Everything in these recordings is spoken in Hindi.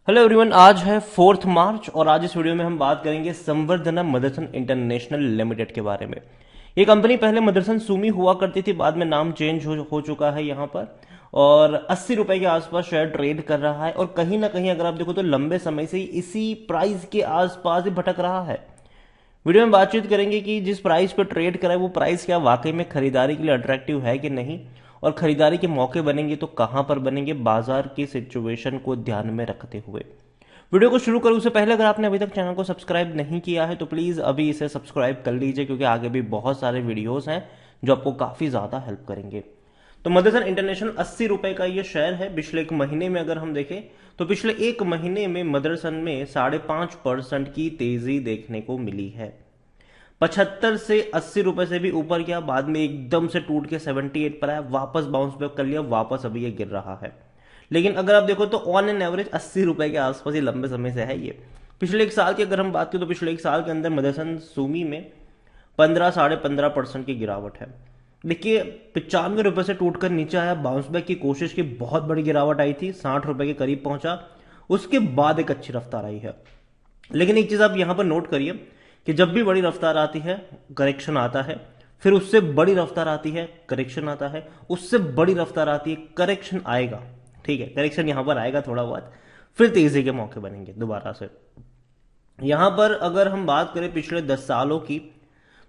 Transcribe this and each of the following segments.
हेलो एवरीवन, आज है 4 मार्च और आज इस वीडियो में हम बात करेंगे संवर्धना मदरसन इंटरनेशनल लिमिटेड के बारे में। ये कंपनी पहले मदरसन सुमी हुआ करती थी, बाद में नाम चेंज हो चुका है यहाँ पर, और 80 रुपए के आसपास शेयर ट्रेड कर रहा है और कहीं ना कहीं अगर आप देखो तो लंबे समय से ही इसी प्राइस के आसपास ही भटक रहा है। वीडियो में बातचीत करेंगे कि जिस प्राइस पे ट्रेड करा है वो प्राइस क्या वाकई में खरीदारी के लिए अट्रैक्टिव है कि नहीं, और खरीदारी के मौके बनेंगे तो कहां पर बनेंगे बाजार की सिचुएशन को ध्यान में रखते हुए। वीडियो को शुरू करूं उससे पहले अगर आपने अभी तक चैनल को सब्सक्राइब नहीं किया है तो प्लीज अभी इसे सब्सक्राइब कर लीजिए, क्योंकि आगे भी बहुत सारे वीडियोस हैं जो आपको काफी ज्यादा हेल्प करेंगे। तो मदरसन इंटरनेशनल 80 रुपए का ये शेयर है। पिछले एक महीने में अगर हम देखें तो पिछले एक महीने में मदरसन में 5.5% की तेजी देखने को मिली है। 75 से 80 रुपए से भी ऊपर गया, बाद में एकदम से टूट के 78 पर आया, वापस बाउंस बैक कर लिया, वापस अभी ये गिर रहा है। लेकिन अगर आप देखो तो ऑन एन एवरेज 80 रुपए के आसपास ही लंबे समय से है ये। पिछले एक साल की अगर हम बात करें तो पिछले एक साल के अंदर मदरसन सुमी में 15-15.5% की गिरावट है। देखिए 95 रुपए से टूटकर नीचे आया, बाउंस बैक की कोशिश की, बहुत बड़ी गिरावट आई थी, 60 रुपए के करीब पहुंचा, उसके बाद एक अच्छी रफ्तार आई है। लेकिन एक चीज आप यहां पर नोट करिए कि जब भी बड़ी रफ्तार आती है करेक्शन आता है, फिर उससे बड़ी रफ्तार आती है करेक्शन आता है, उससे बड़ी रफ्तार आती है करेक्शन आएगा। ठीक है, करेक्शन यहां पर आएगा थोड़ा बहुत, फिर तेजी के मौके बनेंगे दोबारा से। यहां पर अगर हम बात करें पिछले 10 सालों की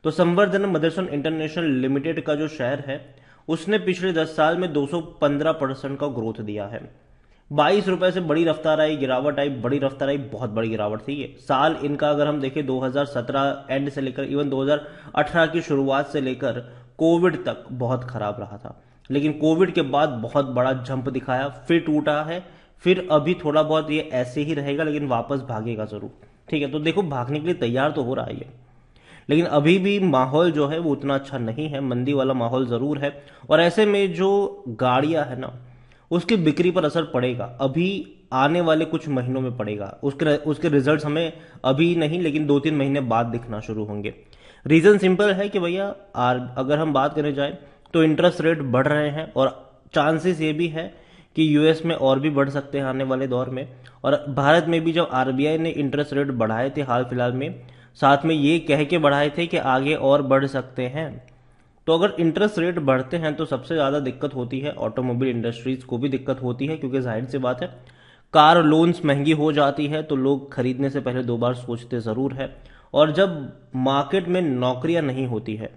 तो संवर्धन मदरसन इंटरनेशनल लिमिटेड का जो शेयर है उसने पिछले 10 साल में 215% का ग्रोथ दिया है। 22 रुपए से बड़ी रफ्तार आई, गिरावट आई, बड़ी रफ्तार आई, बहुत बड़ी गिरावट थी ये। साल इनका अगर हम देखें 2017 एंड से लेकर इवन 2018 की शुरुआत से लेकर कोविड तक बहुत खराब रहा था। लेकिन कोविड के बाद बहुत बड़ा जंप दिखाया, फिर टूटा है, फिर अभी थोड़ा बहुत ये ऐसे ही रहेगा लेकिन वापस भागेगा जरूर। ठीक है, तो देखो भागने के लिए तैयार तो हो रहा है ये, लेकिन अभी भी माहौल जो है वो उतना अच्छा नहीं है, मंदी वाला माहौल जरूर है। और ऐसे में जो गाड़ियां है ना उसकी बिक्री पर असर पड़ेगा, अभी आने वाले कुछ महीनों में पड़ेगा। उसके उसके रिजल्ट्स हमें अभी नहीं लेकिन 2-3 महीने बाद दिखना शुरू होंगे। रीजन सिंपल है कि भैया अगर हम बात करने जाए तो इंटरेस्ट रेट बढ़ रहे हैं और चांसेस ये भी है कि यूएस में और भी बढ़ सकते हैं आने वाले दौर में। और भारत में भी जब आरबीआई ने इंटरेस्ट रेट बढ़ाए थे हाल फिलहाल में, साथ में ये कह के बढ़ाए थे कि आगे और बढ़ सकते हैं। तो अगर इंटरेस्ट रेट बढ़ते हैं तो सबसे ज्यादा दिक्कत होती है, ऑटोमोबाइल इंडस्ट्रीज को भी दिक्कत होती है, क्योंकि जाहिर सी बात है कार लोन्स महंगी हो जाती है तो लोग खरीदने से पहले 2 बार सोचते जरूर है। और जब मार्केट में नौकरियां नहीं होती है,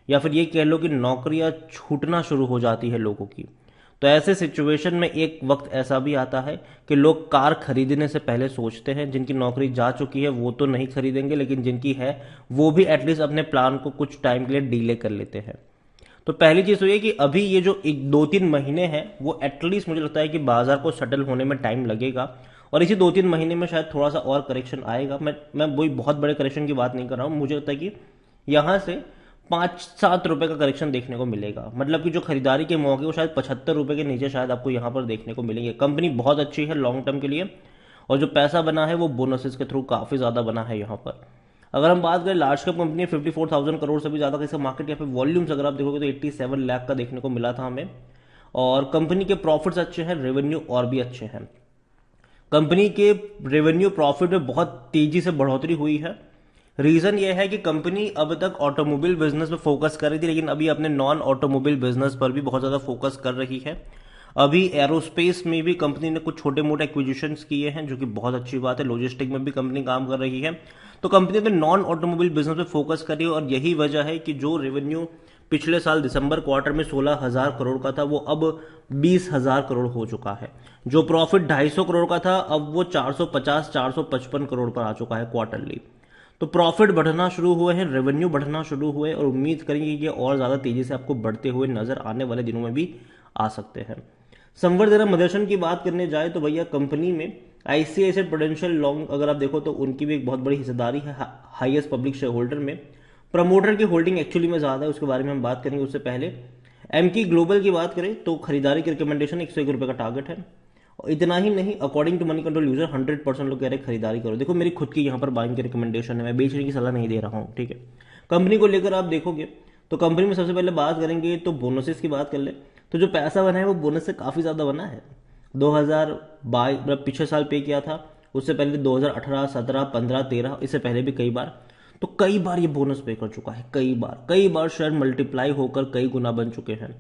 या फिर ये कह लो कि नौकरियां छूटना शुरू हो जाती है लोगों की, तो ऐसे सिचुएशन में एक वक्त ऐसा भी आता है कि लोग कार खरीदने से पहले सोचते हैं। जिनकी नौकरी जा चुकी है वो तो नहीं खरीदेंगे, लेकिन जिनकी है वो भी एटलीस्ट अपने प्लान को कुछ टाइम के लिए डीले कर लेते हैं। तो पहली चीज तो ये कि अभी ये जो 1-2-3 महीने हैं वो एटलीस्ट मुझे लगता है कि बाजार को सेटल होने में टाइम लगेगा, और इसी 2-3 महीने में शायद थोड़ा सा और करेक्शन आएगा। मैं वही बहुत बड़े करेक्शन की बात नहीं कर रहा हूं, मुझे लगता है कि यहां से 5-7 रुपए का करेक्शन देखने को मिलेगा। मतलब कि जो खरीदारी के मौके वो शायद 75 रुपए के नीचे शायद आपको यहां पर देखने को मिलेंगे। कंपनी बहुत अच्छी है लॉन्ग टर्म के लिए, और जो पैसा बना है वो बोनसेस के थ्रू काफी ज्यादा बना है यहाँ पर। अगर हम बात करें लार्ज कैप कंपनी 54,000 करोड़ से भी ज्यादा का इसका मार्केट या फिर वॉल्यूम्स अगर आप देखोगे तो 87 लाख का देखने को मिला था हमें। और कंपनी के प्रॉफिट्स अच्छे हैं, रेवेन्यू और भी अच्छे हैं। कंपनी के रेवेन्यू प्रॉफिट में बहुत तेजी से बढ़ोतरी हुई है। रीजन ये है कि कंपनी अब तक ऑटोमोबाइल बिजनेस पे फोकस कर रही थी, लेकिन अभी अपने नॉन ऑटोमोबाइल बिजनेस पर भी बहुत ज्यादा फोकस कर रही है। अभी एरोस्पेस में भी कंपनी ने कुछ छोटे मोटे एक्विजिशंस किए हैं, जो कि बहुत अच्छी बात है। लॉजिस्टिक में भी कंपनी काम कर रही है। तो कंपनी अपने नॉन ऑटोमोबाइल बिजनेस पे फोकस कर रही है, और यही वजह है कि जो रेवेन्यू पिछले साल दिसंबर क्वार्टर में 16,000 करोड़ का था वो अब 20,000 करोड़ हो चुका है। जो प्रॉफिट 250 करोड़ का था अब वो 450-455 करोड़ पर आ चुका है क्वार्टरली। तो प्रॉफिट बढ़ना शुरू हुए हैं, रेवेन्यू बढ़ना शुरू हुए, और उम्मीद करेंगे कि ये और ज्यादा तेजी से आपको बढ़ते हुए नजर आने वाले दिनों में भी आ सकते हैं। संवर्धना मदरसन की बात करने जाए तो भैया कंपनी में आईसीआईसीआई प्रूडेंशियल लॉन्ग अगर आप देखो तो उनकी भी एक बहुत बड़ी हिस्सेदारी है हाईएस्ट पब्लिक शेयर होल्डर में। प्रमोटर की होल्डिंग एक्चुअली में ज्यादा है, उसके बारे में हम बात करेंगे। उससे पहले एमकी ग्लोबल की बात करें तो खरीदारी की रिकमेंडेशन 101 रुपए का टारगेट है। और इतना ही नहीं, according to Moneycontrol user 100% लोग कह रहे हैं खरीदारी करो। देखो मेरी खुद की यहाँ पर बाइंग की रिकमेंडेशन है, मैं बेचने की सलाह नहीं दे रहा हूँ। ठीक है, कंपनी को लेकर आप देखोगे तो कंपनी में सबसे पहले बात करेंगे तो बोनसेस की बात कर ले तो जो पैसा बना है वो बोनस से काफी ज्यादा बना है। 2022 मतलब पिछले साल पे किया था उससे पहले 2018, 17, 15, 13, इससे पहले भी कई बार। तो कई बार ये बोनस पे कर चुका है, कई बार शेयर मल्टीप्लाई होकर कई गुना बन चुके हैं।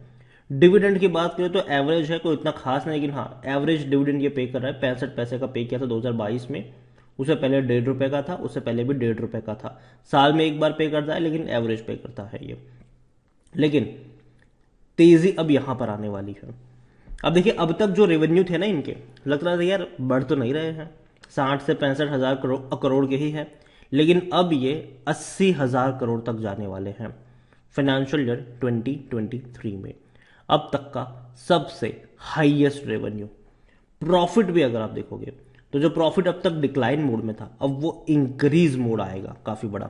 डिविडेंड की बात करें तो एवरेज है, कोई इतना खास नहीं, लेकिन हाँ एवरेज डिविडेंड ये पे कर रहा है। 65 पैसे का पे किया था 2022 में, उससे पहले ₹1.5 का था, उससे पहले भी ₹1.5 का था। साल में एक बार पे करता है, लेकिन एवरेज पे करता है ये। लेकिन तेजी अब यहां पर आने वाली है। अब देखिए, अब तक जो रेवेन्यू थे ना इनके, लग रहा था यार बढ़ तो नहीं रहे हैं, 60 से 65 हजार करोड़ के ही है, लेकिन अब ये 80,000 करोड़ तक जाने वाले हैं फाइनेंशियल ईयर 2023 में। अब तक का सबसे हाईएस्ट रेवेन्यू। प्रॉफिट भी अगर आप देखोगे तो जो प्रॉफिट अब तक डिक्लाइन मोड में था, अब वो इंक्रीज मोड आएगा काफी बड़ा,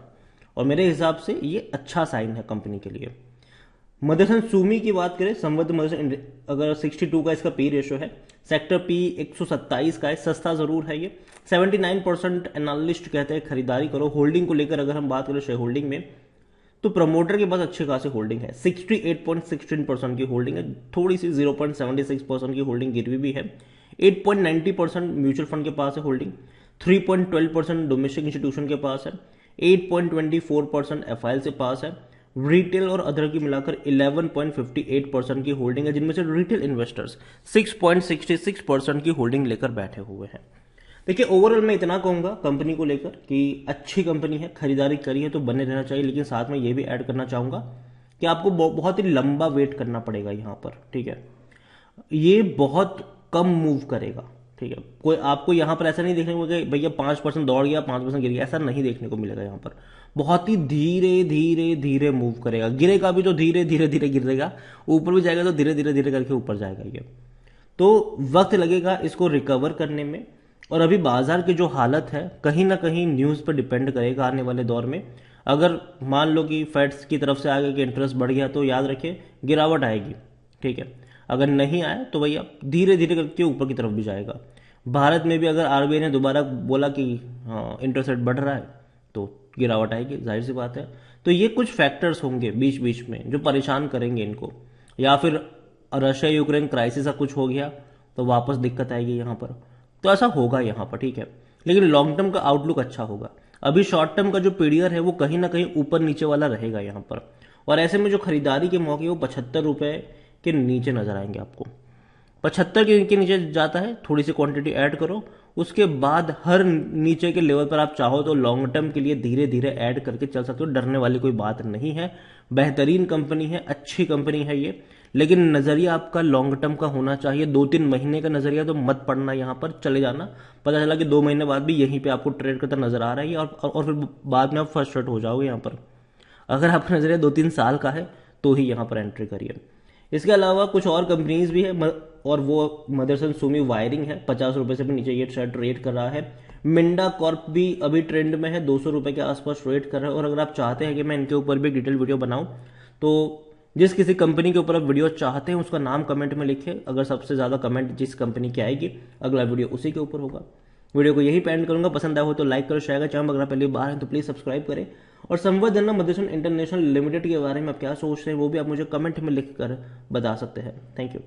और मेरे हिसाब से ये अच्छा साइन है कंपनी के लिए। मदरसन सुमी की बात करें, संबद्ध मदरसन अगर 62 का इसका पी रेशो है, सेक्टर पी 127 का है, सस्ता जरूर है ये। 79% एनालिस्ट कहते हैं खरीदारी करो। होल्डिंग को लेकर अगर हम बात करें शेयर होल्डिंग में, तो प्रमोटर के पास अच्छे खासी होल्डिंग है, 68.16% की होल्डिंग है, थोड़ी सी 0.76% की होल्डिंग गिरवी भी है। 8.90% म्यूचुअल फंड के पास है होल्डिंग, 3.12% डोमेस्टिक इंस्टीट्यूशन के पास है, 8.24% एफआईएल से पास है। रिटेल और अदर की मिलाकर 11.58% की होल्डिंग है, जिनमें से रिटेल इन्वेस्टर्स 6.66% की होल्डिंग लेकर बैठे हुए हैं। देखिए, ओवरऑल मैं इतना कहूंगा कंपनी को लेकर कि अच्छी कंपनी है, खरीदारी करी है तो बने रहना चाहिए, लेकिन साथ में ये भी ऐड करना चाहूंगा कि आपको बहुत ही लंबा वेट करना पड़ेगा यहां पर, ठीक है। ये बहुत कम मूव करेगा, ठीक है। कोई आपको यहां पर ऐसा नहीं देखने को मिलेगा भैया 5% दौड़ गया 5% गिर गया, ऐसा नहीं देखने को मिलेगा यहां पर। बहुत ही धीरे धीरे धीरे मूव करेगा, गिरेगा भी तो धीरे धीरे धीरे गिरेगा, ऊपर भी जाएगा तो धीरे धीरे धीरे करके ऊपर जाएगा ये। तो वक्त लगेगा इसको रिकवर करने में, और अभी बाजार की जो हालत है कहीं ना कहीं न्यूज पर डिपेंड करेगा आने वाले दौर में। अगर मान लो कि फेड्स की तरफ से आगे कि इंटरेस्ट बढ़ गया तो याद रखिए गिरावट आएगी, ठीक है। अगर नहीं आए तो भैया धीरे धीरे करके ऊपर की तरफ भी जाएगा। भारत में भी अगर आरबीआई ने दोबारा बोला कि हाँ इंटरेस्ट रेट बढ़ रहा है तो गिरावट आएगी, जाहिर सी बात है। तो ये कुछ फैक्टर्स होंगे बीच बीच में जो परेशान करेंगे इनको, या फिर रशिया यूक्रेन क्राइसिस का कुछ हो गया तो वापस दिक्कत आएगी यहाँ पर, तो ऐसा होगा यहाँ पर, ठीक है। लेकिन लॉन्ग टर्म का आउटलुक अच्छा होगा। अभी शॉर्ट टर्म का जो पीरियड है वो कहीं ना कहीं ऊपर नीचे वाला रहेगा यहाँ पर, और ऐसे में जो खरीदारी के मौके वो 75 रुपए के नीचे नजर आएंगे आपको। 75 के नीचे जाता है, थोड़ी सी क्वांटिटी ऐड करो, उसके बाद हर नीचे के लेवल पर आप चाहो तो लॉन्ग टर्म के लिए धीरे धीरे ऐड करके चल सकते हो, डरने वाली कोई बात नहीं है। बेहतरीन कंपनी है, अच्छी कंपनी है ये, लेकिन नजरिया आपका लॉन्ग टर्म का होना चाहिए। 2-3 महीने का नजरिया तो मत पड़ना, यहाँ पर चले जाना, पता चला कि 2 महीने बाद भी यहीं पे आपको ट्रेड करता नजर आ रहा है और फिर बाद में आप फ्रस्ट्रेट हो जाओगे यहाँ पर। अगर आपका नजरिया 2-3 साल का है तो ही यहाँ पर एंट्री करिए। इसके अलावा कुछ और कंपनीज भी है, और वो मदरसन सुमी वायरिंग है, 50 रुपए से भी नीचे ये ट्रेड कर रहा है। मिंडा कॉर्प भी अभी ट्रेंड में है, 200 रुपए के आसपास ट्रेड कर रहा है। और अगर आप चाहते हैं कि मैं इनके ऊपर भी डिटेल वीडियो बनाऊं, तो जिस किसी कंपनी के ऊपर आप वीडियो चाहते हैं उसका नाम कमेंट में लिखिए। अगर सबसे ज्यादा कमेंट जिस कंपनी की आएगी अगला वीडियो उसी के ऊपर होगा। वीडियो को यही पेंड करूंगा, पसंद आया हो तो लाइक करो, शेयर करो, चैनल अगर पहली बार है तो प्लीज सब्सक्राइब करें। और संवर्धना मदरसन इंटरनेशनल लिमिटेड के बारे में आप क्या सोच रहे हैं वो भी आप मुझे कमेंट में लिखकर बता सकते हैं। Thank you.